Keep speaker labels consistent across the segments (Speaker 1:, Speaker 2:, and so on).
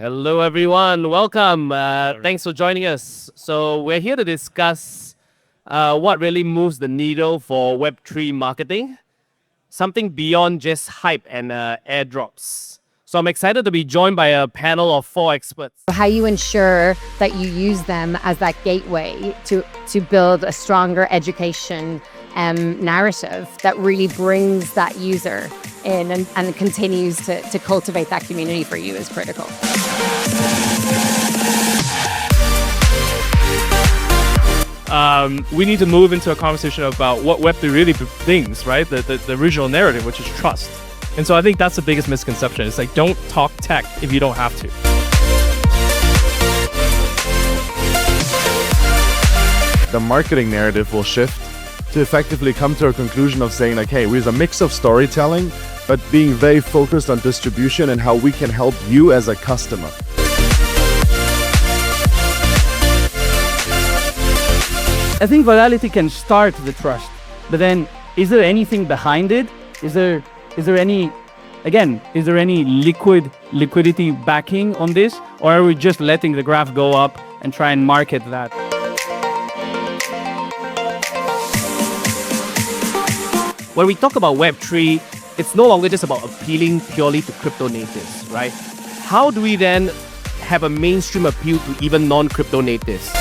Speaker 1: Hello, everyone. Welcome. Thanks for joining us. So we're here to discuss what really moves the needle for Web3 marketing, something beyond just hype and airdrops. So I'm excited to be joined by a panel of 4 experts.
Speaker 2: How you ensure that you use them as that gateway to build a stronger education narrative that really brings that user in and continues to cultivate that community for you is critical.
Speaker 3: We need to move into a conversation about what Web3 really brings, right? The original narrative, which is trust. And so I think that's the biggest misconception. It's like, don't talk tech if you don't have to.
Speaker 4: The marketing narrative will shift to effectively come to a conclusion of saying like, hey, there's a mix of storytelling, but being very focused on distribution and how we can help you as a customer.
Speaker 5: I think virality can start the trust, but then is there anything behind it? Is there any liquidity backing on this? Or are we just letting the graph go up and try and market that?
Speaker 1: When we talk about Web3, it's no longer just about appealing purely to crypto natives, right? How do we then have a mainstream appeal to even non-crypto natives?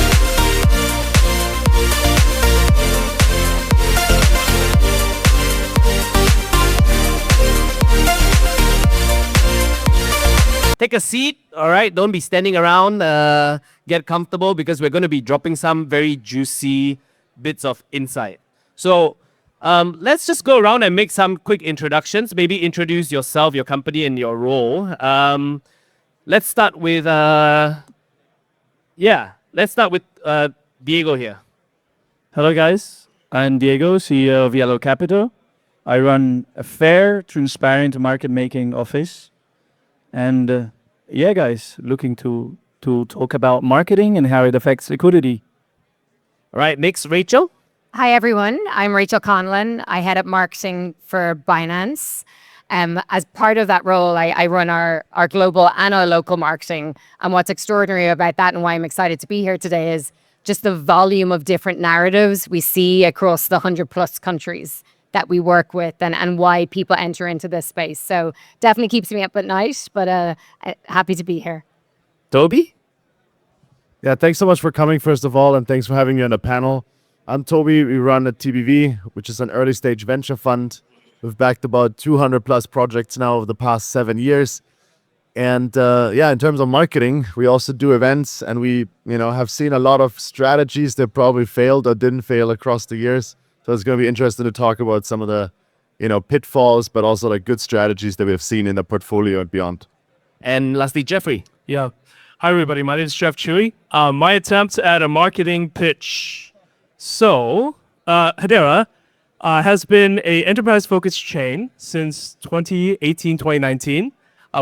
Speaker 1: Take a seat, all right? Don't be standing around. Get comfortable because we're going to be dropping some very juicy bits of insight. So let's just go around and make some quick introductions. Maybe introduce yourself, your company, and your role. Let's start with Diego here.
Speaker 5: Hello guys, I'm Diego, CEO of Yellow Capital. I run a fair, transparent market making office. And guys, looking to talk about marketing and how it affects liquidity.
Speaker 1: All right, next, Rachel.
Speaker 2: Hi, everyone. I'm Rachel Conlan. I head up marketing for Binance. As part of that role, I run our global and our local marketing. And what's extraordinary about that and why I'm excited to be here today is just the volume of different narratives we see across the 100+ countries that we work with and why people enter into this space. So definitely keeps me up at night, but happy to be here.
Speaker 1: Toby?
Speaker 4: Yeah, thanks so much for coming, first of all, and thanks for having me on the panel. I'm Toby. We run a TBV, which is an early stage venture fund. We've backed about 200+ projects now over the past 7 years. And in terms of marketing, we also do events, and we have seen a lot of strategies that probably failed or didn't fail across the years. So it's going to be interesting to talk about some of the, pitfalls, but also like good strategies that we've seen in the portfolio and beyond.
Speaker 1: And lastly, Jeffrey.
Speaker 3: Yeah. Hi, everybody. My name is Tchui. My attempt at a marketing pitch. So, Hedera has been an enterprise-focused chain since 2018, 2019.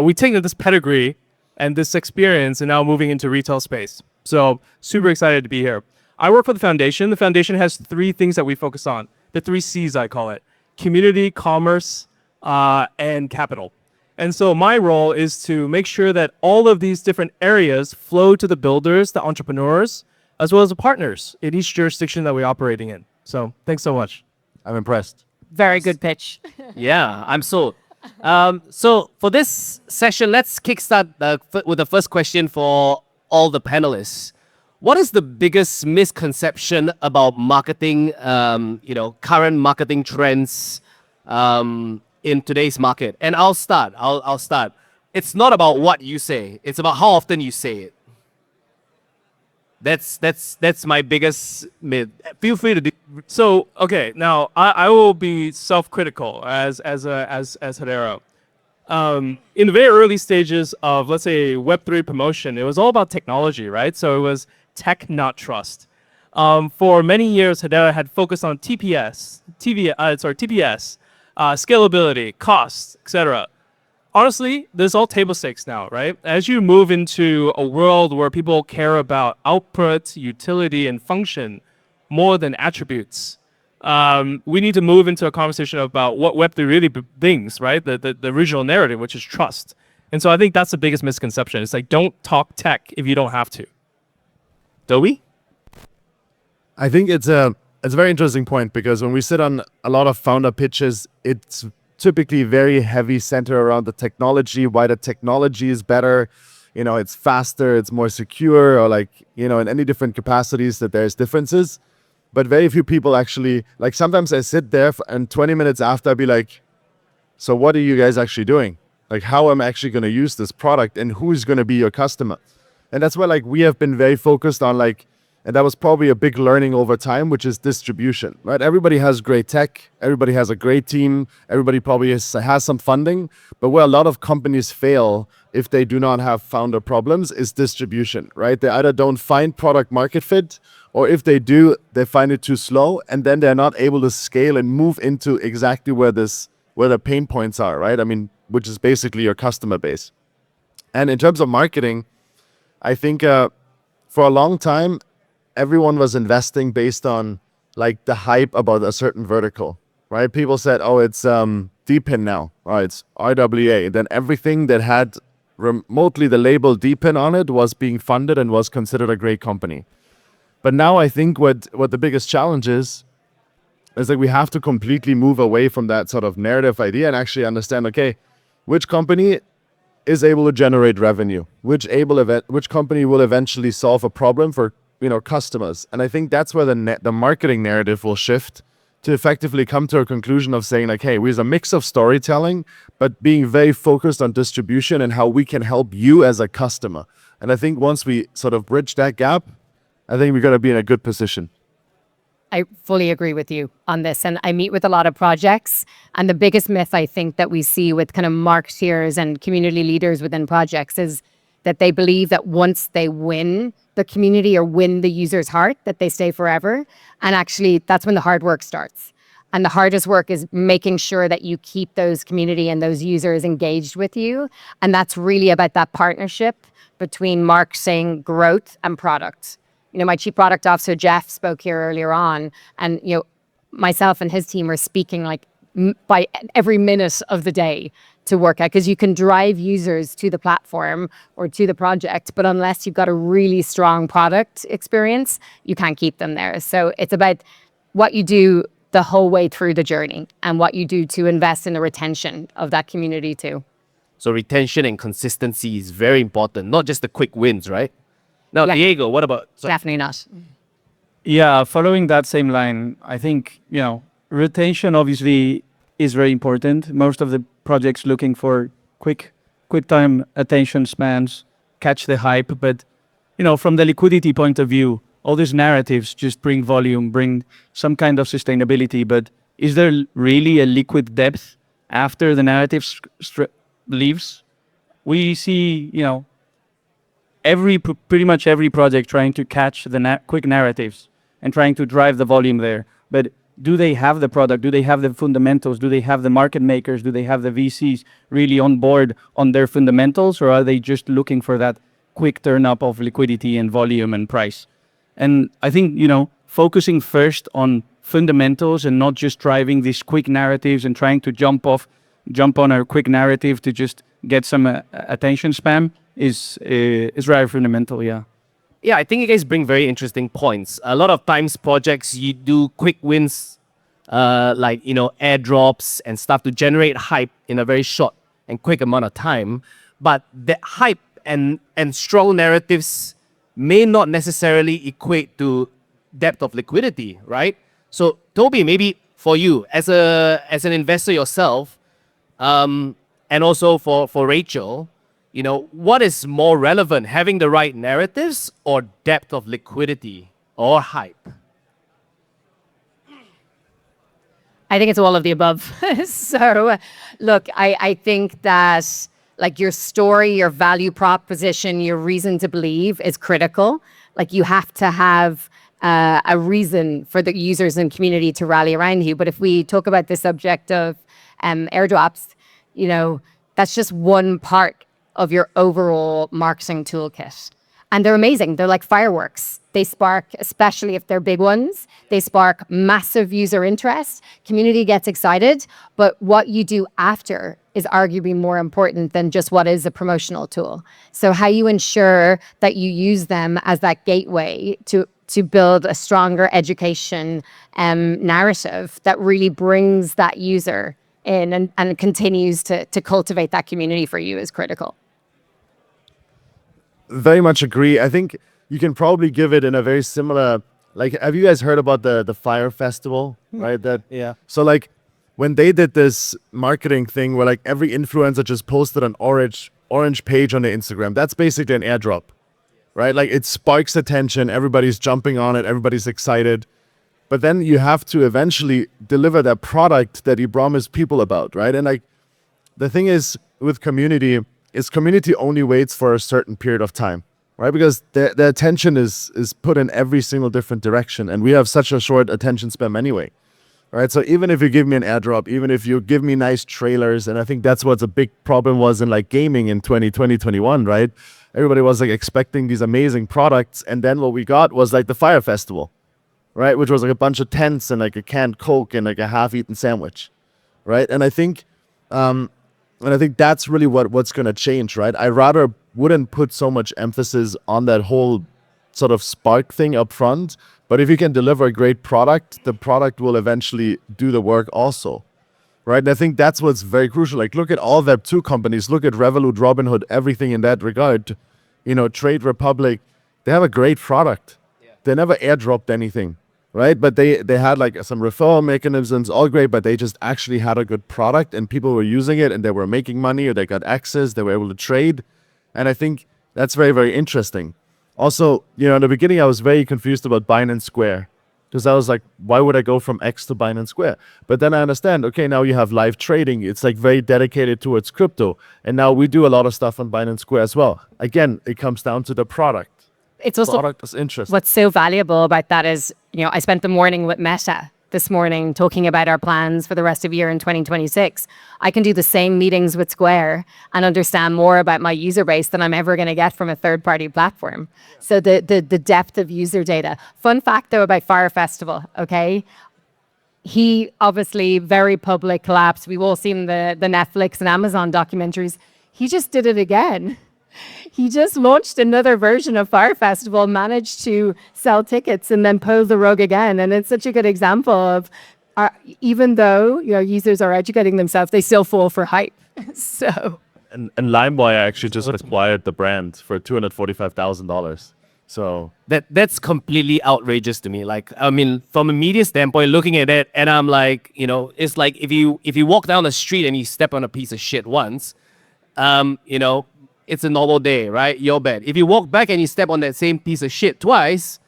Speaker 3: We've taken this pedigree and this experience and now moving into retail space. So, super excited to be here. I work for the foundation. The foundation has 3 things that we focus on. The 3 C's, I call it. Community, commerce, and capital. And so my role is to make sure that all of these different areas flow to the builders, the entrepreneurs, as well as the partners in each jurisdiction that we're operating in. So thanks so much.
Speaker 4: I'm impressed.
Speaker 2: Very good pitch.
Speaker 1: Yeah, I'm sold. So for this session, let's kickstart with the first question for all the panelists. What is the biggest misconception about marketing, current marketing trends in today's market? And I'll start. It's not about what you say. It's about how often you say it. That's my biggest myth. Feel free to do.
Speaker 3: So, okay, now I will be self-critical as Hedera. In the very early stages of, let's say, Web3 promotion, it was all about technology, right? So it was tech, not trust. For many years, Hedera had focused on TPS, scalability, costs, etc. Honestly, this is all table stakes now, right? As you move into a world where people care about output, utility, and function more than attributes, we need to move into a conversation about what Web3 really brings, right? The original narrative, which is trust. And so I think that's the biggest misconception. It's like, don't talk tech if you don't have to.
Speaker 1: Toby?
Speaker 4: I think it's a very interesting point, because when we sit on a lot of founder pitches, it's typically very heavy center around the technology, why the technology is better, it's faster, it's more secure, or like, in any different capacities that there's differences. But very few people actually, like sometimes I sit there and 20 minutes after I'd be like, so what are you guys actually doing? Like, how am I actually going to use this product, and who's going to be your customer? And that's where like we have been very focused on, like, and that was probably a big learning over time, which is distribution, right? Everybody has great tech. Everybody has a great team. Everybody probably has some funding. But where a lot of companies fail if they do not have founder problems is distribution, right? They either don't find product market fit, or if they do, they find it too slow. And then they're not able to scale and move into exactly where the pain points are, right? I mean, which is basically your customer base. And in terms of marketing, I think for a long time, everyone was investing based on like the hype about a certain vertical, right? People said, oh, it's DPIN now, or it's RWA. Then everything that had remotely the label DPIN on it was being funded and was considered a great company. But now I think what the biggest challenge is that we have to completely move away from that sort of narrative idea and actually understand, okay, which company is able to generate revenue, which company will eventually solve a problem for customers. And I think that's where the marketing narrative will shift to effectively come to a conclusion of saying, like, hey, we're a mix of storytelling, but being very focused on distribution and how we can help you as a customer. And I think once we sort of bridge that gap, I think we're going to be in a good position.
Speaker 2: I fully agree with you on this. And I meet with a lot of projects. And the biggest myth I think that we see with kind of marketeers and community leaders within projects is that they believe that once they win the community or win the user's heart, that they stay forever. And actually, that's when the hard work starts. And the hardest work is making sure that you keep those community and those users engaged with you. And that's really about that partnership between marketing, growth, and product. My chief product officer, Jeff, spoke here earlier on, and myself and his team are speaking like by every minute of the day to work out, because you can drive users to the platform or to the project, but unless you've got a really strong product experience, you can't keep them there. So it's about what you do the whole way through the journey and what you do to invest in the retention of that community too.
Speaker 1: So retention and consistency is very important, not just the quick wins, right? Now,
Speaker 2: Yeah.
Speaker 1: Diego, what about...
Speaker 2: Definitely not.
Speaker 5: Yeah, following that same line, I think, retention obviously is very important. Most of the projects looking for quick time attention spans, catch the hype. But, from the liquidity point of view, all these narratives just bring volume, bring some kind of sustainability. But is there really a liquid depth after the narrative leaves? We see, pretty much every project trying to catch the quick narratives and trying to drive the volume there. But do they have the product? Do they have the fundamentals? Do they have the market makers? Do they have the VCs really on board on their fundamentals? Or are they just looking for that quick turn up of liquidity and volume and price? And I think, focusing first on fundamentals and not just driving these quick narratives and trying to jump on a quick narrative to just get some attention spam is very fundamental, yeah.
Speaker 1: Yeah, I think you guys bring very interesting points. A lot of times projects, you do quick wins, like, airdrops and stuff to generate hype in a very short and quick amount of time. But that hype and strong narratives may not necessarily equate to depth of liquidity, right? So Toby, maybe for you, as an investor yourself, and also for Rachel, what is more relevant, having the right narratives or depth of liquidity or hype?
Speaker 2: I think it's all of the above. So, look, I think that like your story, your value proposition, your reason to believe is critical. Like you have to have a reason for the users and community to rally around you. But if we talk about the subject of airdrops, that's just one part of your overall marketing toolkit. And they're amazing. They're like fireworks. They spark, especially if they're big ones, they spark massive user interest. Community gets excited. But what you do after is arguably more important than just what is a promotional tool. So how you ensure that you use them as that gateway to build a stronger education narrative that really brings that user in and continues to cultivate that community for you is critical.
Speaker 4: Very much agree. I think you can probably give it in a very similar, like, have you guys heard about the Fire Festival, right? That
Speaker 5: Yeah.
Speaker 4: So like when they did this marketing thing where like every influencer just posted an orange page on their Instagram, that's basically an airdrop, right? Like it sparks attention, everybody's jumping on it, everybody's excited. But then you have to eventually deliver that product that you promised people about, right? And like the thing is with community is community only waits for a certain period of time, right? Because the attention is put in every single different direction, and we have such a short attention span anyway. Right, so even if you give me an airdrop, even if you give me nice trailers, and I think that's what's a big problem was in like gaming in 2020, 21, right? Everybody was like expecting these amazing products, and then what we got was like the Fire Festival, right? Which was like a bunch of tents and like a canned Coke and like a half-eaten sandwich, right? And I think that's really what's gonna change, right? I rather wouldn't put so much emphasis on that whole sort of spark thing up front. But if you can deliver a great product, the product will eventually do the work also, right? And I think that's what's very crucial. Like, look at all Web2 companies. Look at Revolut, Robinhood, everything in that regard. You know, Trade Republic, they have a great product. Yeah. They never airdropped anything, right? But they had like some referral mechanisms, all great, but they just actually had a good product and people were using it and they were making money or they got access, they were able to trade. And I think that's very, very interesting. Also, you know, in the beginning, I was very confused about Binance Square because I was like, why would I go from X to Binance Square? But then I understand, okay, now you have live trading. It's like very dedicated towards crypto. And now we do a lot of stuff on Binance Square as well. Again, it comes down to the product.
Speaker 2: It's also
Speaker 4: Product is interesting.
Speaker 2: what's so valuable about that is, you know, I spent the morning with Meta this morning talking about our plans for the rest of the year in 2026. I can do the same meetings with Square and understand more about my user base than I'm ever going to get from a third-party platform. So the depth of user data. Fun fact, though, about Fire Festival, okay? He obviously very public collapse. We've all seen the Netflix and Amazon documentaries. He just did it again. He just launched another version of Fire Festival, managed to sell tickets and then pull the rug again. And it's such a good example of even though, you know, users are educating themselves, they still fall for hype. So
Speaker 4: And LimeWire actually just acquired the brand for $245,000. So
Speaker 1: That's completely outrageous to me. Like, I mean, from a media standpoint, looking at it, and I'm like, you know, it's like if you walk down the street and you step on a piece of shit once, you know, it's a normal day, right? Your bad. If you walk back and you step on that same piece of shit twice,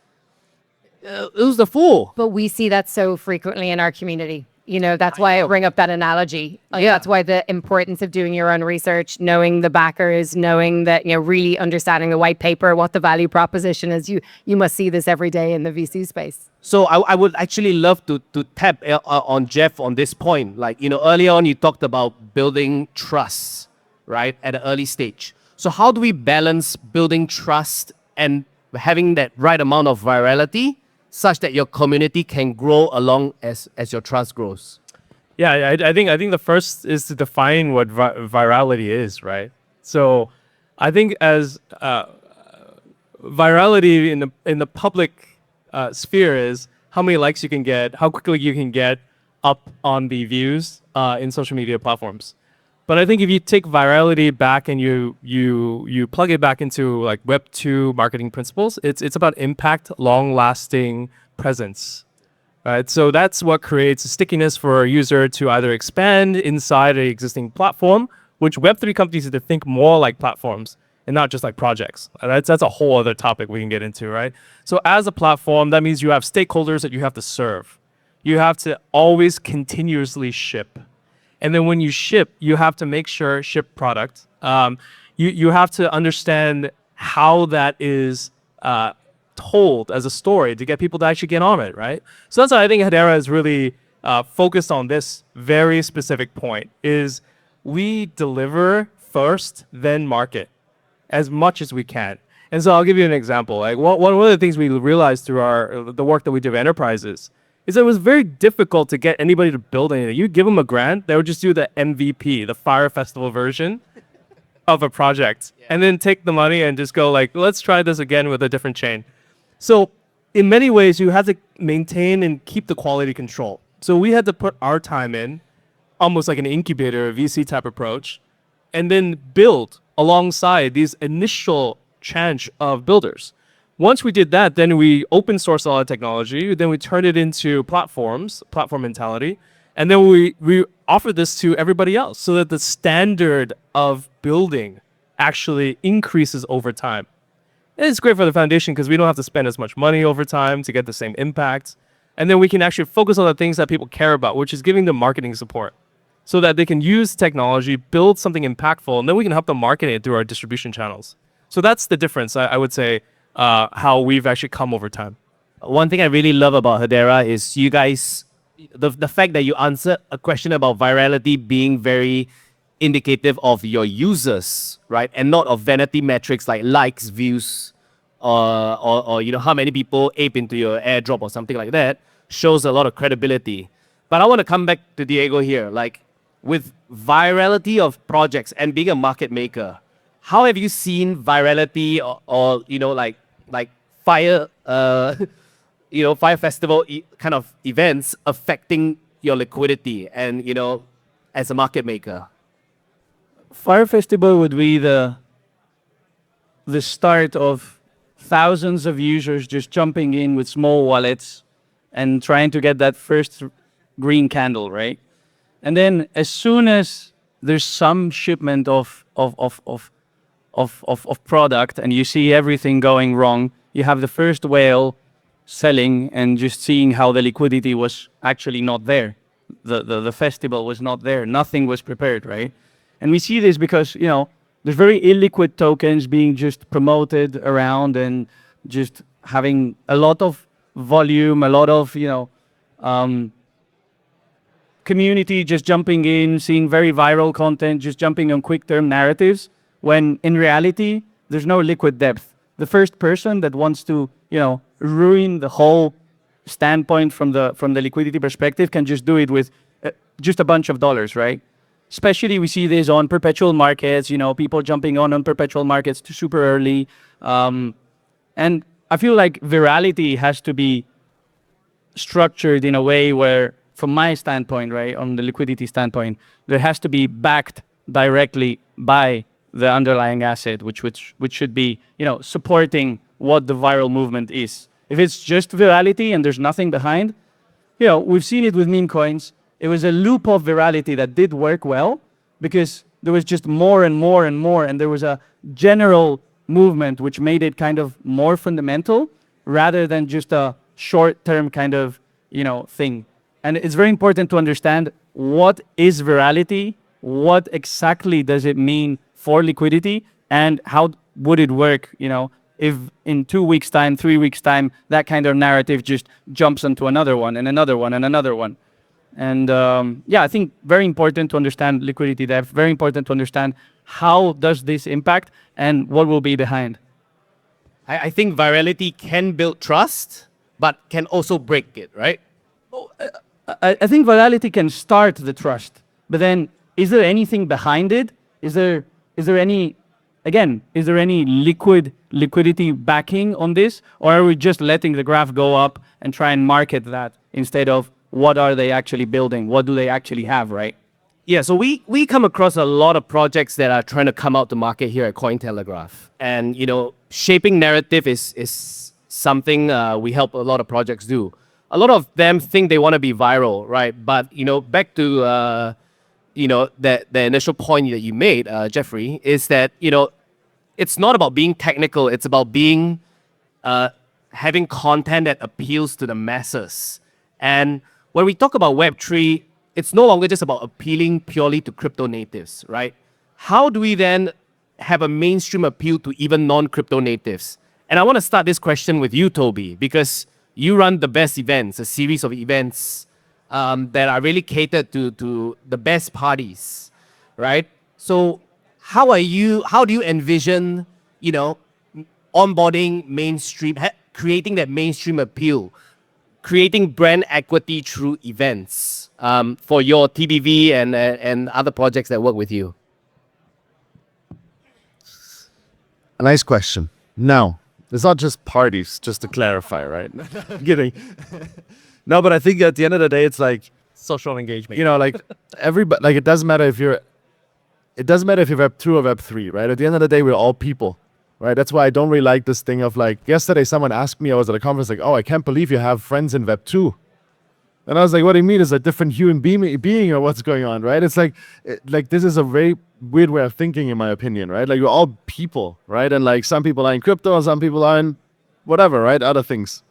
Speaker 1: who's the fool?
Speaker 2: but we see that so frequently in our community. You know, that's why I bring up that analogy. Like,
Speaker 1: Yeah.
Speaker 2: That's why the importance of doing your own research, knowing the backers, knowing that, you know, really understanding the white paper, what the value proposition is. You must see this every day in the VC space.
Speaker 1: So I would actually love to tap on Jeff on this point. Like, you know, early on you talked about building trust, right, at an early stage. So how do we balance building trust and having that right amount of virality such that your community can grow along as your trust grows?
Speaker 3: Yeah, I think the first is to define what virality is, right? So I think as virality in the public sphere is how many likes you can get, how quickly you can get up on the views in social media platforms. But I think if you take virality back and you plug it back into like Web2 marketing principles, it's about impact, long-lasting presence, right? So that's what creates a stickiness for a user to either expand inside an existing platform, which Web3 companies need to think more like platforms and not just like projects. That's a whole other topic we can get into, right? So as a platform, that means you have stakeholders that you have to serve. You have to always continuously ship. And then when you ship, you have to make sure ship product. You have to understand how that is told as a story to get people to actually get on it, right? So that's why I think Hedera is really focused on this very specific point, is we deliver first, then market as much as we can. And so I'll give you an example. Like one of the things we realized through the work that we do with enterprises is that it was very difficult to get anybody to build anything. You give them a grant, they would just do the MVP, the Fire Festival version of a project, and then take the money and just go like, let's try this again with a different chain. So in many ways, you have to maintain and keep the quality control. So we had to put our time in, almost like an incubator, a VC type approach, and then build alongside these initial tranche of builders. Once we did that, then we open source all the technology, then we turned it into platforms, platform mentality, and then we offer this to everybody else so that the standard of building actually increases over time. And it's great for the foundation because we don't have to spend as much money over time to get the same impact. And then we can actually focus on the things that people care about, which is giving them marketing support so that they can use technology, build something impactful, and then we can help them market it through our distribution channels. So that's the difference, I would say, how we've actually come over time.
Speaker 1: One thing I really love about Hedera is you guys, the fact that you answered a question about virality being very indicative of your users, right? And not of vanity metrics like likes, views, or you know, how many people ape into your airdrop or something like that, shows a lot of credibility. But I want to come back to Diego here. Like, with virality of projects and being a market maker, how have you seen virality or you know, like fire, you know, fire festival kind of events affecting your liquidity and, you know, as a market maker?
Speaker 5: Fire Festival would be the start of thousands of users just jumping in with small wallets and trying to get that first green candle, right? And then as soon as there's some shipment of product and you see everything going wrong, you have the first whale selling and just seeing how the liquidity was actually not there. The festival was not there. Nothing was prepared, right? And we see this because, you know, there's very illiquid tokens being just promoted around and just having a lot of volume, a lot of, you know, community just jumping in, seeing very viral content, just jumping on quick term narratives, when in reality, there's no liquid depth. The first person that wants to, you know, ruin the whole standpoint from the liquidity perspective can just do it with just a bunch of dollars, right? Especially we see this on perpetual markets, you know, people jumping on perpetual markets too super early. And I feel like virality has to be structured in a way where, from my standpoint, right, on the liquidity standpoint, there has to be backed directly by the underlying asset, which should be, you know, supporting what the viral movement is. If it's just virality and there's nothing behind, you know, we've seen it with meme coins. It was a loop of virality that did work well because there was just more and more and more, and there was a general movement which made it kind of more fundamental rather than just a short-term kind of, you know, thing. And it's very important to understand what is virality, what exactly does it mean for liquidity, and how would it work, you know, if in 2 weeks' time, 3 weeks' time, that kind of narrative just jumps onto another one and another one and another one. And yeah, I think very important to understand liquidity depth, very important to understand how does this impact and what will be behind.
Speaker 1: I think virality can build trust, but can also break it, right?
Speaker 5: I think virality can start the trust, but then is there anything behind it? Is there any, again, is there any liquidity backing on this? Or are we just letting the graph go up and try and market that instead of what are they actually building? What do they actually have, right?
Speaker 1: Yeah, so we come across a lot of projects that are trying to come out to market here at CoinTelegraph. And, you know, shaping narrative is something we help a lot of projects do. A lot of them think they want to be viral, right? But, you know, back to, you know, the initial point that you made, Jeffrey, is that, you know, it's not about being technical. It's about being, having content that appeals to the masses. And when we talk about Web3, it's no longer just about appealing purely to crypto natives, right? How do we then have a mainstream appeal to even non-crypto natives? And I want to start this question with you, Toby, because you run the best events, a series of events that are really catered to the best parties, right? So how do you envision, you know, onboarding mainstream, creating that mainstream appeal, creating brand equity through events for your TBV and other projects that work with you?
Speaker 4: A nice question. No, it's not just parties, just to clarify, right? I'm kidding. No, but I think at the end of the day, it's like,
Speaker 3: Social engagement.
Speaker 4: you know, like everybody, like it doesn't matter if you're Web 2 or Web 3, right? At the end of the day, we're all people, right? That's why I don't really like this thing of like, yesterday someone asked me, I was at a conference like, oh, I can't believe you have friends in Web 2. And I was like, what do you mean? Is a different human being or what's going on, right? It's like this is a very weird way of thinking, in my opinion, right? Like we're all people, right? And like some people are in crypto and some people are in whatever, right? Other things.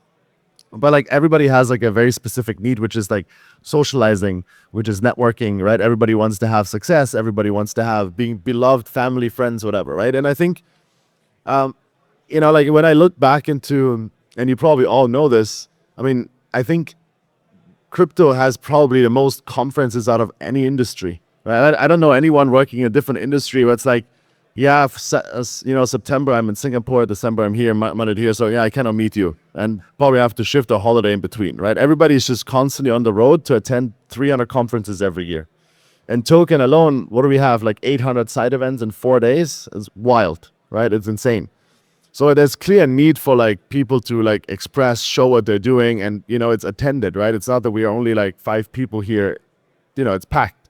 Speaker 4: But like everybody has like a very specific need, which is like socializing, which is networking, right? Everybody wants to have success. Everybody wants to have being beloved, family, friends, whatever, right? And I think, you know, like when I look back into, and you probably all know this, I mean, I think crypto has probably the most conferences out of any industry, right? I don't know anyone working in a different industry where it's like, yeah, you know, September I'm in Singapore, December I'm here, Monday here, so yeah, I cannot meet you, and probably have to shift a holiday in between, right? Everybody's just constantly on the road to attend 300 conferences every year. And token alone, what do we have? Like 800 side events in 4 days? It's wild, right? It's insane. So there's clear need for like people to like express, show what they're doing, and you know, it's attended, right? It's not that we are only like 5 people here, you know, it's packed.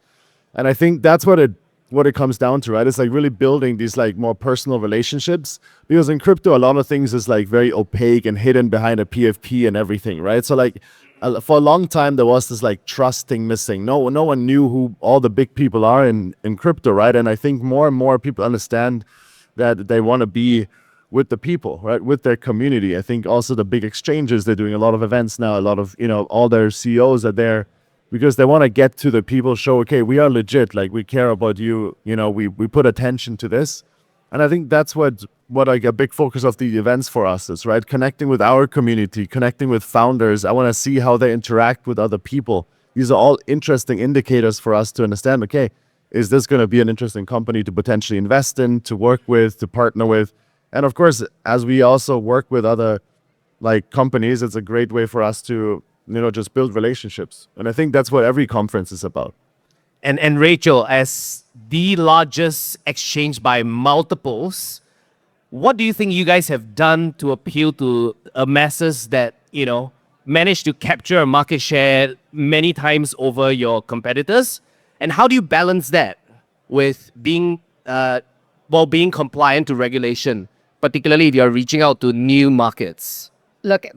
Speaker 4: And I think that's what it comes down to, right? It's like really building these like more personal relationships, because in crypto a lot of things is like very opaque and hidden behind a PFP and everything, right? So like for a long time there was this like trust thing missing. No one knew who all the big people are in crypto, right? And I think more and more people understand that they want to be with the people, right? With their community. I think also the big exchanges, they're doing a lot of events now, a lot of, you know, all their CEOs are there because they want to get to the people, show, okay, we are legit, like we care about you, you know, we put attention to this. And I think that's what like a big focus of the events for us is, right? Connecting with our community, connecting with founders. I want to see how they interact with other people. These are all interesting indicators for us to understand, okay, is this going to be an interesting company to potentially invest in, to work with, to partner with? And of course, as we also work with other like companies, it's a great way for us to, you know, just build relationships. And I think that's what every conference is about.
Speaker 1: And Rachel, as the largest exchange by multiples, what do you think you guys have done to appeal to masses that, you know, manage to capture a market share many times over your competitors? And how do you balance that with being being compliant to regulation, particularly if you're reaching out to new markets?
Speaker 2: Look,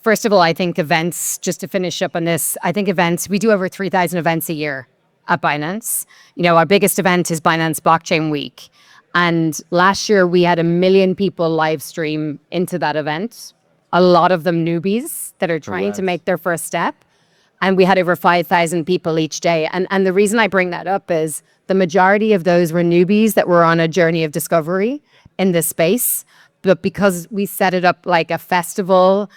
Speaker 2: first of all, I think events, just to finish up on this, I think events, we do over 3,000 events a year at Binance. You know, our biggest event is Binance Blockchain Week. And last year we had 1 million people live stream into that event. A lot of them newbies that are trying to make their first step. And we had over 5,000 people each day. And the reason I bring that up is the majority of those were newbies that were on a journey of discovery in this space. But because we set it up like a festival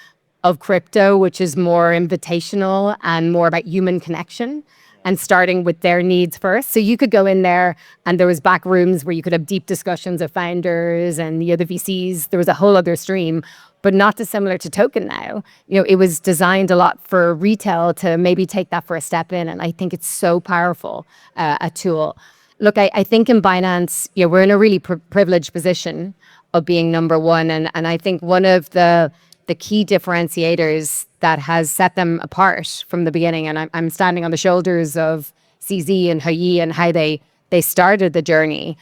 Speaker 2: of crypto, which is more invitational and more about human connection and starting with their needs first. So you could go in there and there was back rooms where you could have deep discussions of founders and the other VCs. There was a whole other stream, but not dissimilar to token now. You know, it was designed a lot for retail to maybe take that first step in. And I think it's so powerful, a tool. Look, I think in Binance, you know, we're in a really privileged position of being number one. And I think one of the key differentiators that has set them apart from the beginning, and I'm standing on the shoulders of CZ and Hui and how they started the journey,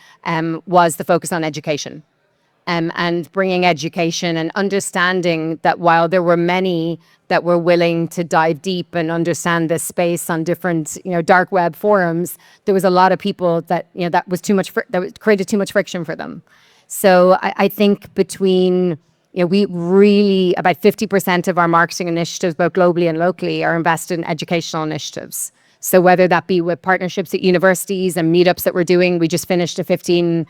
Speaker 2: was the focus on education. And bringing education and understanding that while there were many that were willing to dive deep and understand this space on different, you know, dark web forums, there was a lot of people that, you know, that was too much, that created too much friction for them. So I think between, you know, we really, about 50% of our marketing initiatives, both globally and locally, are invested in educational initiatives. So whether that be with partnerships at universities and meetups that we're doing, we just finished a 15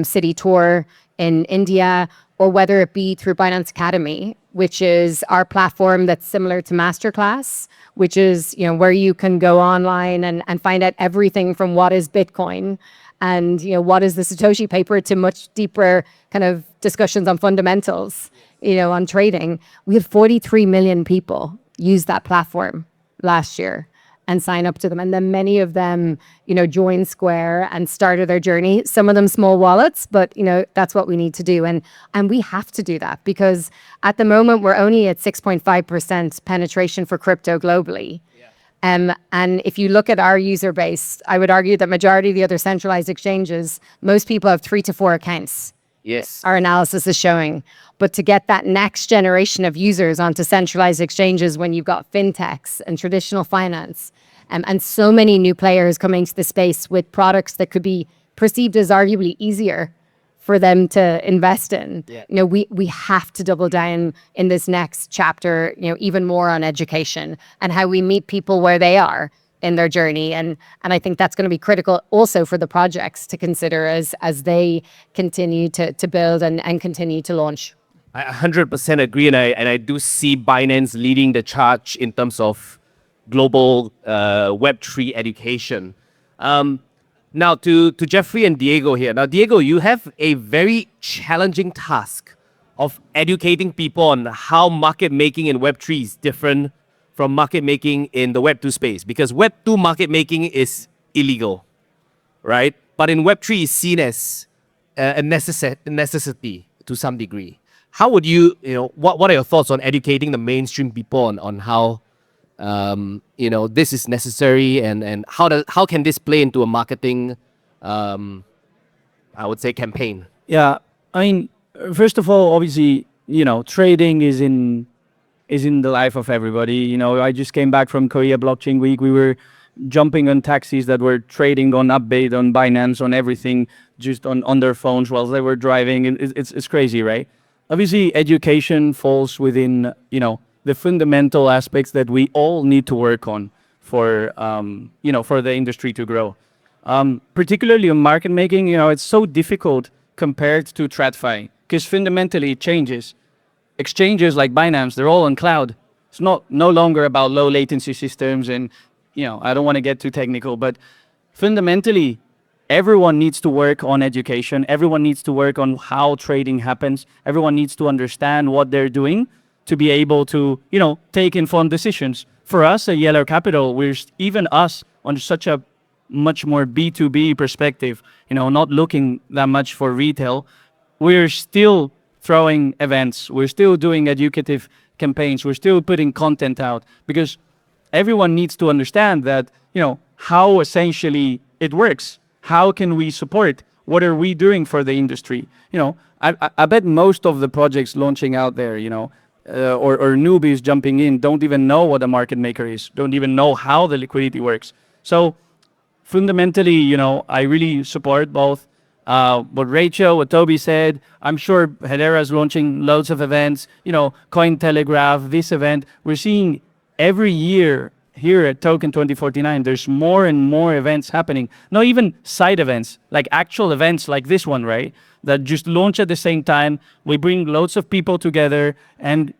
Speaker 2: city tour in India, or whether it be through Binance Academy, which is our platform that's similar to Masterclass, which is, you know, where you can go online and find out everything from what is Bitcoin and, you know, what is the Satoshi paper to much deeper kind of discussions on fundamentals, you know, on trading. We had 43 million people use that platform last year and sign up to them. And then many of them, joined Square and started their journey. Some of them small wallets, but that's what we need to do. And we have to do that because at the moment we're only at 6.5% penetration for crypto globally. And if you look at our user base, I would argue that majority of the other centralized exchanges, most people have 3 to 4 accounts.
Speaker 1: Yes.
Speaker 2: Our analysis is showing. But to get that next generation of users onto centralized exchanges when you've got fintechs and traditional finance and so many new players coming to the space with products that could be perceived as arguably easier for them to invest in.
Speaker 1: Yeah.
Speaker 2: We have to double down in this next chapter, even more on education and how we meet people where they are in their journey. And I think that's going to be critical also for the projects to consider as they continue to build and continue to launch.
Speaker 1: I 100% agree, and I do see Binance leading the charge in terms of global Web3 education. Now to Jeffrey and Diego here. Now, Diego, you have a very challenging task of educating people on how market making in Web3 is different from market making in the Web2 space, because Web2 market making is illegal, right? But in Web3 is seen as a necessity to some degree. How would you, what are your thoughts on educating the mainstream people on how, this is necessary and how can this play into a marketing, I would say, campaign?
Speaker 5: Yeah, I mean, first of all, obviously, trading is in the life of everybody. I just came back from Korea Blockchain Week. We were jumping on taxis that were trading on Upbait, on Binance, on everything, just on their phones while they were driving. It's crazy, right? Obviously, education falls within, the fundamental aspects that we all need to work on for, for the industry to grow. Particularly on market making, it's so difficult compared to TradFi because fundamentally it changes. Exchanges like Binance, they're all on cloud. It's no longer about low latency systems and, I don't want to get too technical, but fundamentally, everyone needs to work on education. Everyone needs to work on how trading happens. Everyone needs to understand what they're doing to be able to, take informed decisions. For us at Yellow Capital, even us on such a much more B2B perspective, not looking that much for retail, we're still throwing events. We're still doing educative campaigns. We're still putting content out because everyone needs to understand that, how essentially it works. How can we support? What are we doing for the industry? I bet most of the projects launching out there, or newbies jumping in don't even know what a market maker is, don't even know how the liquidity works. So fundamentally, I really support both what Rachel, what Toby said. I'm sure Hedera is launching loads of events, CoinTelegraph, this event. We're seeing every year here at Token 2049, there's more and more events happening. Not even side events, like actual events like this one, right? That just launch at the same time. We bring loads of people together and,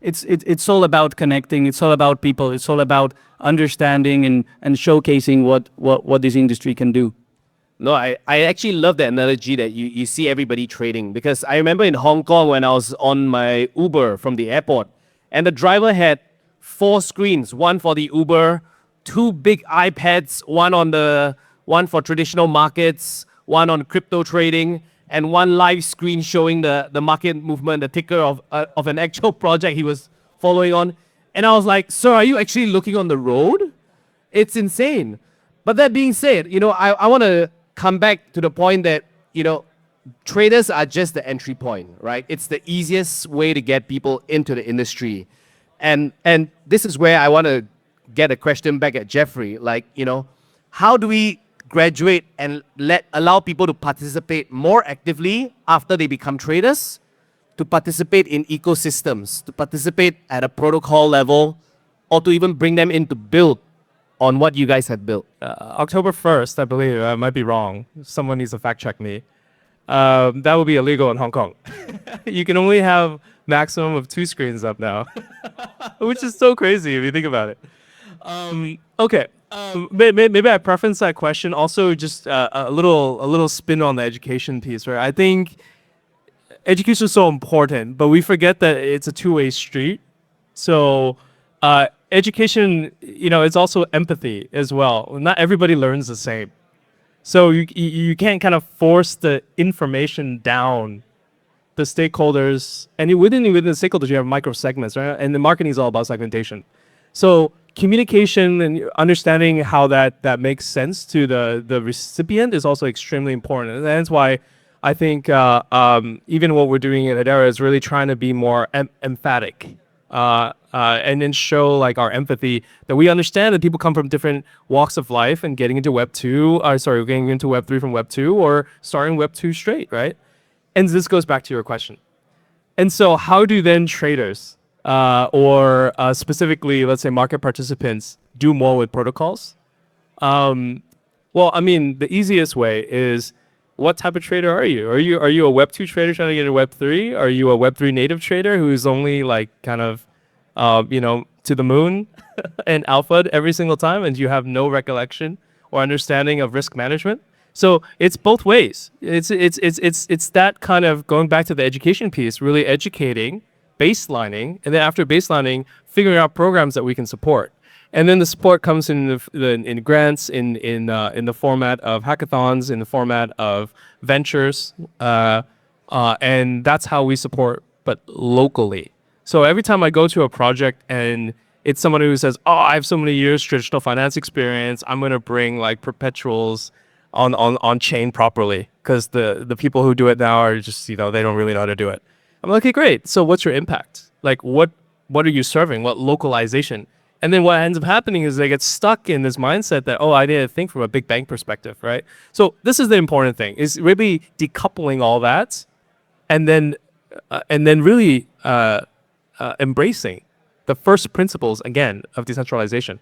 Speaker 5: it's all about connecting. It's all about people. It's all about understanding and showcasing what this industry can do.
Speaker 1: No, I actually love the analogy that you see everybody trading, because I remember in Hong Kong when I was on my Uber from the airport and the driver had 4 screens, one for the Uber, 2 big iPads, one for traditional markets, one on crypto trading, and one live screen showing the market movement, the ticker of an actual project he was following on. And I was like, sir, are you actually looking on the road? It's insane. But that being said, I want to come back to the point that, traders are just the entry point, right? It's the easiest way to get people into the industry. And this is where I want to get a question back at Jeffrey. Like, how do we graduate and allow people to participate more actively after they become traders, to participate in ecosystems, to participate at a protocol level, or to even bring them in to build on what you guys have built?
Speaker 3: October 1st, I believe. I might be wrong. Someone needs to fact check me. That will be illegal in Hong Kong. You can only have maximum of 2 screens up now, which is so crazy if you think about it. Okay. Maybe I preference that question. Also, just a little spin on the education piece, right? I think education is so important, but we forget that it's a two-way street. So education, it's also empathy as well. Not everybody learns the same. So you can't kind of force the information down the stakeholders, and within the stakeholders, you have micro segments, right? And the marketing is all about segmentation. So communication and understanding how that makes sense to the recipient is also extremely important. And that's why I think even what we're doing at Hedera is really trying to be more emphatic and then show like our empathy that we understand that people come from different walks of life and getting into getting into Web3 from Web2 or starting Web2 straight, right? And this goes back to your question. And so how do then traders or specifically, let's say market participants do more with protocols? Well, I mean, the easiest way is what type of trader are you? Are you a Web2 trader trying to get into Web3? Are you a Web3 native trader who's only like kind of, to the moon and alpha every single time and you have no recollection or understanding of risk management? So it's both ways. It's that kind of going back to the education piece, really educating, baselining, and then after baselining, figuring out programs that we can support. And then the support comes in in grants, in the format of hackathons, in the format of ventures, and that's how we support, but locally. So every time I go to a project and it's someone who says, "Oh, I have so many years traditional finance experience. I'm going to bring like perpetuals on chain properly because the people who do it now are just they don't really know how to do it." I'm like, okay, great. So what's your impact? Like what are you serving? What localization? And then what ends up happening is they get stuck in this mindset that, oh, I didn't think from a big bang perspective, right? So this is the important thing, is really decoupling all that and then really embracing the first principles, again, of decentralization.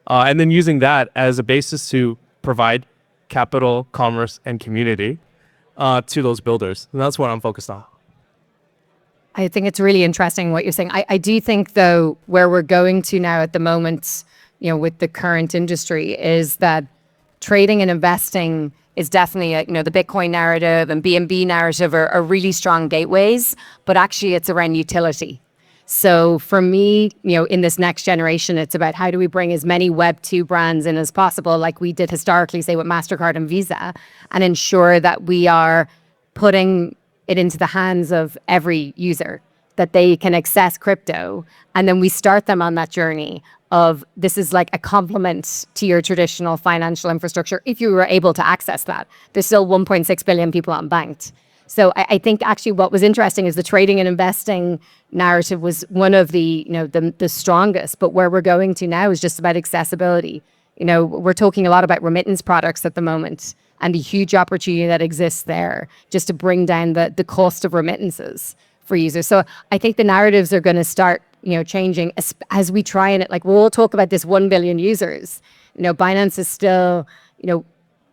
Speaker 3: And then using that as a basis to provide capital, commerce, and community to those builders. And that's what I'm focused on.
Speaker 2: I think it's really interesting what you're saying. I do think, though, where we're going to now at the moment, with the current industry, is that trading and investing is definitely, the Bitcoin narrative and BNB narrative are really strong gateways, but actually it's around utility. So for me, in this next generation, it's about how do we bring as many Web2 brands in as possible, like we did historically, say, with MasterCard and Visa, and ensure that we are putting it into the hands of every user, that they can access crypto. And then we start them on that journey of this is like a complement to your traditional financial infrastructure if you were able to access that. There's still 1.6 billion people unbanked. So I think actually what was interesting is the trading and investing narrative was one of the strongest, but where we're going to now is just about accessibility. We're talking a lot about remittance products at the moment and the huge opportunity that exists there just to bring down the cost of remittances for users. So I think the narratives are going to start, changing as we try and we'll talk about this 1 billion users. Binance is still,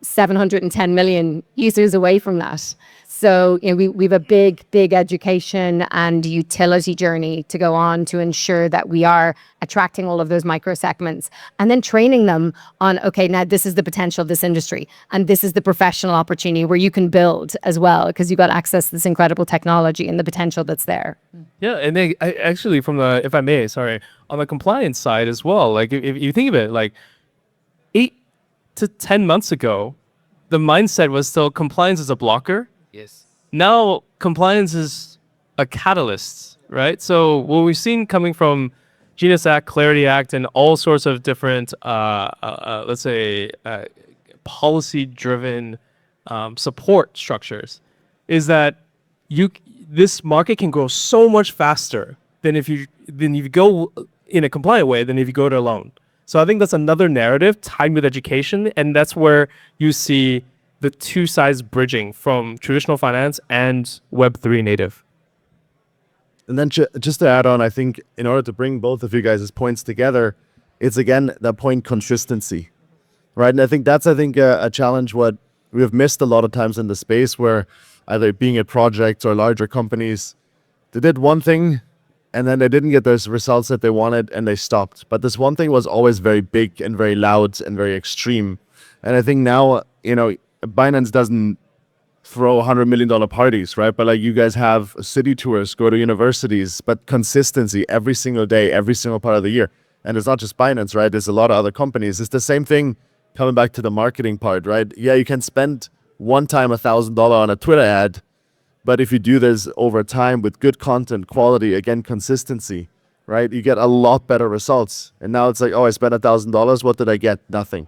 Speaker 2: 710 million users away from that. So we have a big education and utility journey to go on to ensure that we are attracting all of those micro segments and then training them on, okay, now this is the potential of this industry and this is the professional opportunity where you can build as well because you've got access to this incredible technology and the potential that's there.
Speaker 3: Yeah, and then actually from the, if I may, sorry, on the compliance side as well, like if you think of it, like 8 to 10 months ago, the mindset was still compliance is a blocker.
Speaker 1: Yes.
Speaker 3: Now compliance is a catalyst, right? So what we've seen coming from Genius Act, Clarity Act, and all sorts of different, let's say, policy-driven support structures, is that this market can grow so much faster than if you go in a compliant way than if you go it alone. So I think that's another narrative tied with education, and that's where you see the two sides bridging from traditional finance and Web3 native.
Speaker 4: And then just to add on, I think in order to bring both of you guys' points together, it's again that point consistency, right? And I think that's a challenge what we have missed a lot of times in the space where either being at projects or larger companies, they did one thing and then they didn't get those results that they wanted and they stopped. But this one thing was always very big and very loud and very extreme. And I think now, Binance doesn't throw $100 million parties, right? But like you guys have city tours, go to universities, but consistency every single day, every single part of the year. and it's not just Binance, right? There's a lot of other companies. It's the same thing coming back to the marketing part, right? Yeah, you can spend one time $1,000 on a Twitter ad, but if you do this over time with good content, quality, again, consistency, right? You get a lot better results. And now it's like, oh, I spent $1,000. What did I get? Nothing.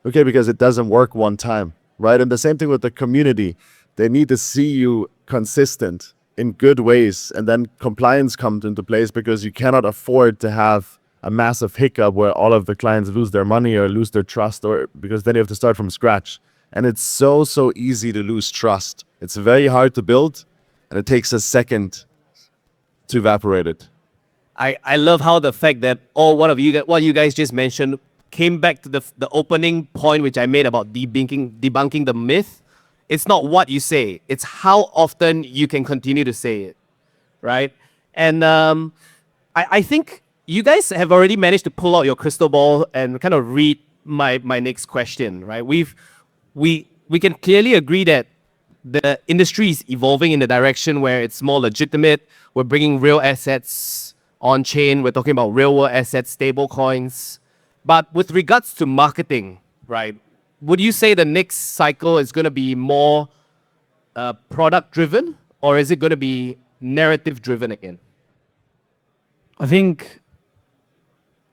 Speaker 4: Okay, because it doesn't work one time, right? And the same thing with the community. They need to see you consistent in good ways, and then compliance comes into place, because you cannot afford to have a massive hiccup where all of the clients lose their money or lose their trust, or because then you have to start from scratch. And it's so easy to lose trust. It's very hard to build, and it takes a second to evaporate it.
Speaker 1: I love how the fact that what you guys just mentioned came back to the opening point which I made about debunking the myth. It's not what you say, it's how often you can continue to say it, right? And I think you guys have already managed to pull out your crystal ball and kind of read my next question, right? We can clearly agree that the industry is evolving in the direction where it's more legitimate. We're bringing real assets on chain. We're talking about real world assets, stable coins. But with regards to marketing, right, would you say the next cycle is going to be more product driven, or is it going to be narrative driven again?
Speaker 5: I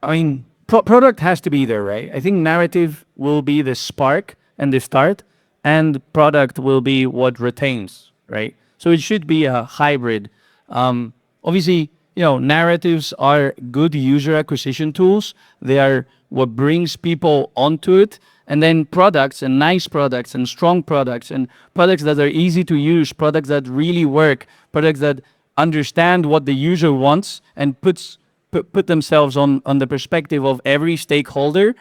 Speaker 5: mean, product has to be there, right? I think narrative will be the spark and the start, and product will be what retains, right? So it should be a hybrid. Obviously, narratives are good user acquisition tools. They are what brings people onto it. And then products, and nice products, and strong products, and products that are easy to use, products that really work, products that understand what the user wants and put themselves on the perspective of every stakeholder,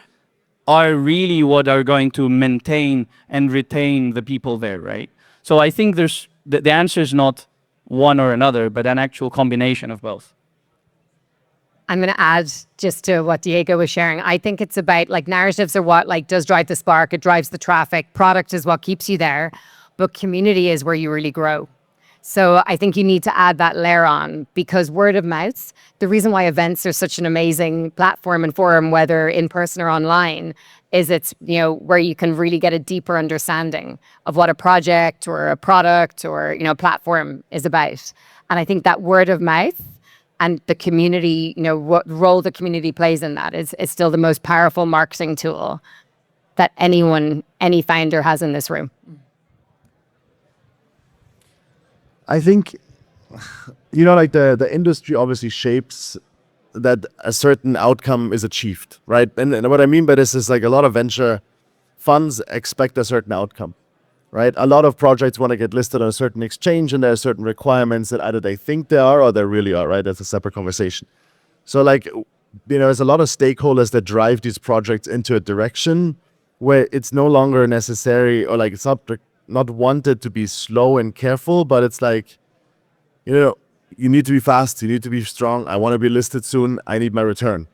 Speaker 5: are really what are going to maintain and retain the people there, right? So I think the answer is not one or another, but an actual combination of both.
Speaker 2: I'm going to add just to what Diego was sharing. I think it's about narratives are what does drive the spark. It drives the traffic. Product is what keeps you there, but community is where you really grow. So I think you need to add that layer on, because word of mouth, the reason why events are such an amazing platform and forum, whether in person or online, is it's, where you can really get a deeper understanding of what a project or a product or, platform is about. And I think that word of mouth and the community, what role the community plays in that is still the most powerful marketing tool that any founder has in this room.
Speaker 4: I think, the industry obviously shapes that a certain outcome is achieved, right? And what I mean by this is a lot of venture funds expect a certain outcome, right? A lot of projects want to get listed on a certain exchange, and there are certain requirements that either they think they are or they really are, right? That's a separate conversation. So there's a lot of stakeholders that drive these projects into a direction where it's no longer necessary, or it's not wanted to be slow and careful, but it's you need to be fast, you need to be strong. I want to be listed soon. I need my return,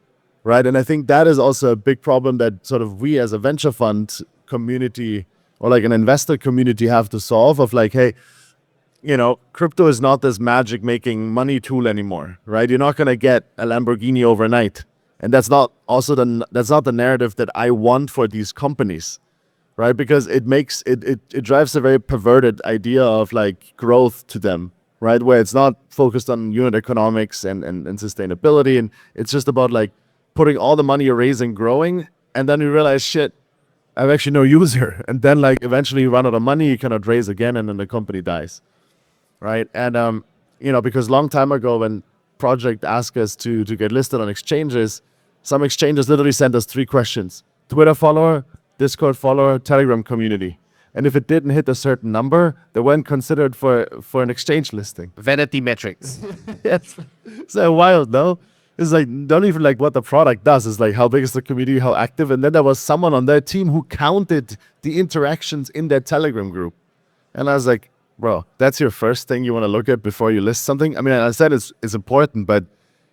Speaker 4: right? And I think that is also a big problem that sort of we as a venture fund community or an investor community have to solve of hey, crypto is not this magic making money tool anymore, right? You're not going to get a Lamborghini overnight. And that's not the narrative that I want for these companies, right? Because it drives a very perverted idea of growth to them, right? Where it's not focused on unit economics and sustainability. And it's just about putting all the money you're raising, growing. And then you realize, shit, I have actually no user. And then eventually you run out of money, you cannot raise again, and then the company dies, right? And, because long time ago when project asked us to get listed on exchanges, some exchanges literally sent us 3 questions: Twitter follower, Discord follower, Telegram community. And if it didn't hit a certain number, they weren't considered for an exchange listing.
Speaker 1: Vanity metrics.
Speaker 4: Yes. So wild, no? It's not even what the product does. It's how big is the community, how active. And then there was someone on their team who counted the interactions in their Telegram group. And I was like, bro, that's your first thing you want to look at before you list something? I mean, I said it's important, but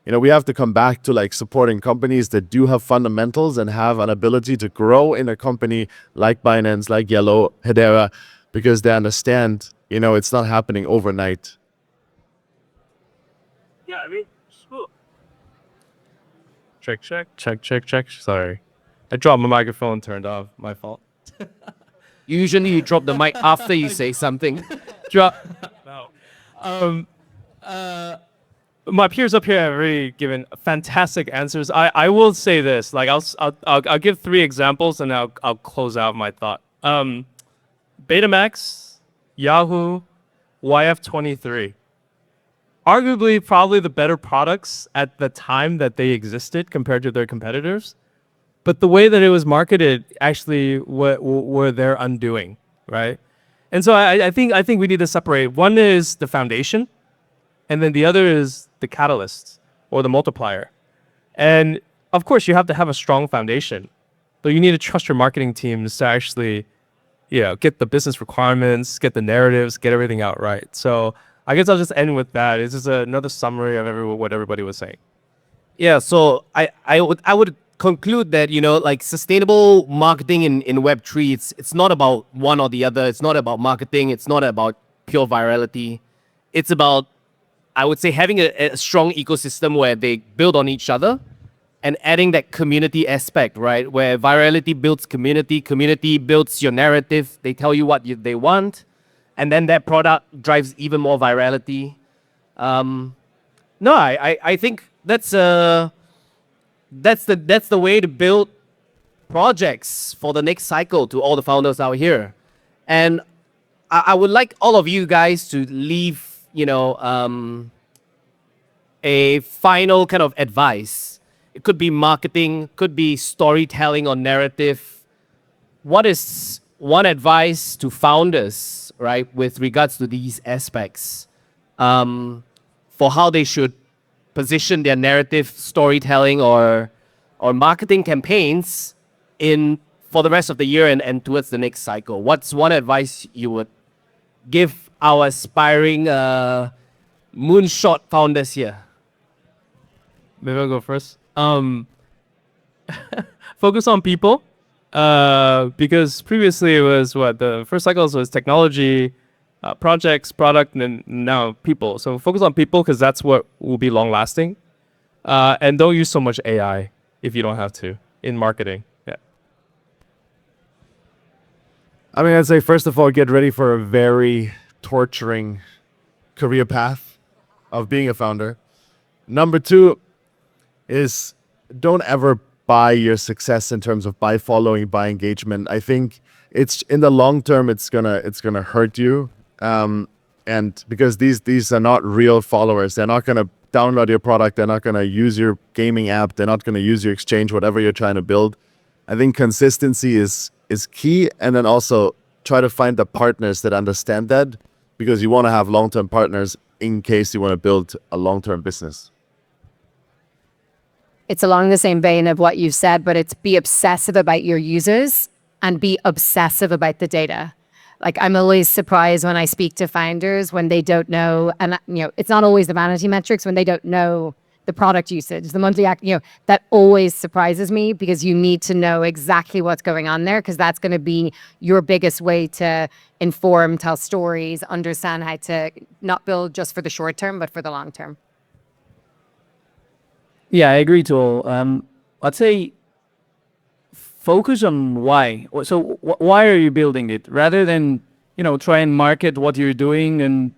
Speaker 4: we have to come back to supporting companies that do have fundamentals and have an ability to grow in a company like Binance, like Yellow, Hedera, because they understand, it's not happening overnight.
Speaker 3: Yeah, I mean, Check. Sorry. I dropped my microphone and turned off. My fault.
Speaker 1: Usually you drop the mic after you say something.
Speaker 3: Drop. My peers up here have really given fantastic answers. I will say this, like I'll give 3 examples and I'll close out my thought. Betamax, Yahoo, YF23. Arguably, probably the better products at the time that they existed compared to their competitors. But the way that it was marketed actually were their undoing, right? And so I think we need to separate. One is the foundation, and then the other is the catalyst or the multiplier. And of course, you have to have a strong foundation, but you need to trust your marketing teams to actually, get the business requirements, get the narratives, get everything out right. So I guess I'll just end with that. It's just another summary of what everybody was saying.
Speaker 1: Yeah, so I would conclude that, like sustainable marketing in Web3, it's not about one or the other. It's not about marketing. It's not about pure virality. It's about, I would say, having a strong ecosystem where they build on each other and adding that community aspect, right? Where virality builds community builds your narrative. They tell you what they want, and then that product drives even more virality. No, I think that's the way to build projects for the next cycle to all the founders out here. And I would like all of you guys to leave, a final kind of advice. It could be marketing, could be storytelling or narrative. What is one advice to founders, right, with regards to these aspects, for how they should position their narrative, storytelling, or marketing campaigns for the rest of the year and towards the next cycle? What's one advice you would give our aspiring moonshot founders here?
Speaker 3: Maybe I'll go first. Focus on people, because previously it was the first cycles was technology, projects, product, and then now people. So focus on people because that's what will be long lasting. And don't use so much AI if you don't have to in marketing. Yeah.
Speaker 4: I mean, I'd say first of all, get ready for a very torturing career path of being a founder. Number 2 is don't ever buy your success in terms of buy following, buy engagement. I think it's in the long term, it's gonna hurt you. And because these are not real followers, they're not gonna download your product, they're not gonna use your gaming app, they're not gonna use your exchange, whatever you're trying to build. I think consistency is key, and then also try to find the partners that understand that, because you want to have long-term partners in case you want to build a long-term business.
Speaker 2: It's along the same vein of what you said, but it's be obsessive about your users and be obsessive about the data. Like, I'm always surprised when I speak to founders when they don't know, and it's not always the vanity metrics, when they don't know the product usage, the monthly that always surprises me, because you need to know exactly what's going on there, because that's going to be your biggest way to inform, tell stories, understand how to not build just for the short term, but for the long term.
Speaker 5: Yeah, I agree to all. I'd say focus on why. So why are you building it, rather than try and market what you're doing and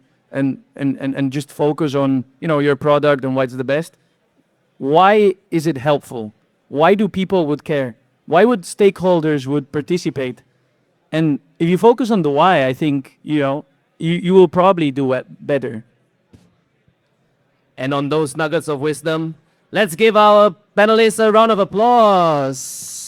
Speaker 5: just focus on your product and what's the best. Why is it helpful? Why do people would care? Why would stakeholders would participate? And if you focus on the why, I think you will probably do it better.
Speaker 1: And on those nuggets of wisdom, let's give our panelists a round of applause.